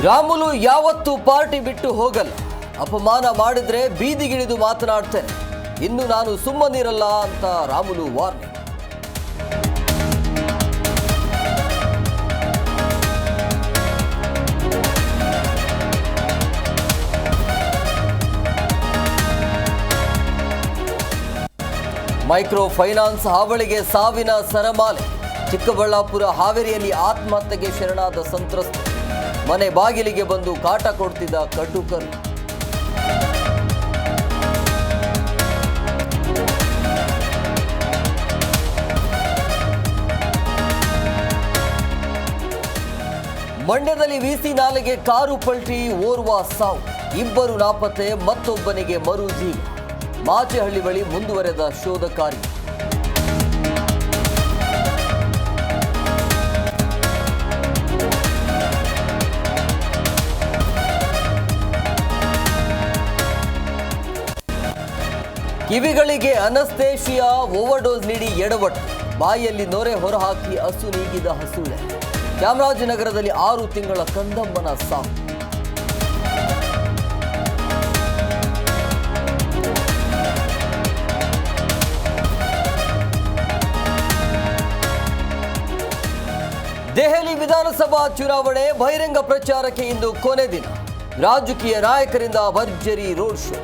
ರಾಮುಲು ಯಾವತ್ತೂ ಪಾರ್ಟಿ ಬಿಟ್ಟು ಹೋಗಲ್ಲ. ಅಪಮಾನ ಮಾಡಿದ್ರೆ ಬೀದಿಗಿಳಿದು ಮಾತನಾಡ್ತೇನೆ. ಇನ್ನು ನಾನು ಸುಮ್ಮನಿರಲ್ಲ ಅಂತ ರಾಮುಲು ವಾರ್ನಿಂಗ್. ಮೈಕ್ರೋ ಫೈನಾನ್ಸ್ ಹಾವಳಿಗೆ ಸಾವಿನ ಸರಮಾಲೆ. ಚಿಕ್ಕಬಳ್ಳಾಪುರ ಹಾವೇರಿಯಲ್ಲಿ ಆತ್ಮಹತ್ಯೆಗೆ ಶರಣಾದ ಸಂತ್ರಸ್ತ. ಮನೆ ಬಾಗಿಲಿಗೆ ಬಂದು ಕಾಟ ಕೊಡ್ತಿದ್ದ ಕಟುಕರು. ಮಂಡ್ಯದಲ್ಲಿ ವಿಸಿ ನಾಲೆಗೆ ಕಾರು ಪಲ್ಟಿ, ಓರ್ವ ಸಾವು, ಇಬ್ಬರು ನಾಪತ್ತೆ, ಮತ್ತೊಬ್ಬನಿಗೆ ಮರು ಜೀವ. ಮಾಚೇಹಳ್ಳಿ ಬಳಿ ಮುಂದುವರೆದ ಶೋಧ ಕಾರ್ಯ. ಕಿವಿಗಳಿಗೆ ಅನಸ್ತೇಶಿಯಾ ಓವರ್ಡೋಸ್ ನೀಡಿ ಎಡವಟ್ಟು. ಬಾಯಲ್ಲಿ ನೊರೆ ಹೊರಹಾಕಿ ಹಸು ನೀಗಿದ ಹಸುಳೆ. ಚಾಮರಾಜನಗರದಲ್ಲಿ 6 ತಿಂಗಳ ಕಂದಮ್ಮನ ಸಾವು. ದೆಹಲಿ ವಿಧಾನಸಭಾ ಚುನಾವಣೆ ಬಹಿರಂಗ ಪ್ರಚಾರಕ್ಕೆ ಇಂದು ಕೊನೆ ದಿನ. ರಾಜಕೀಯ ನಾಯಕರಿಂದ ಭರ್ಜರಿ ರೋಡ್ ಶೋ.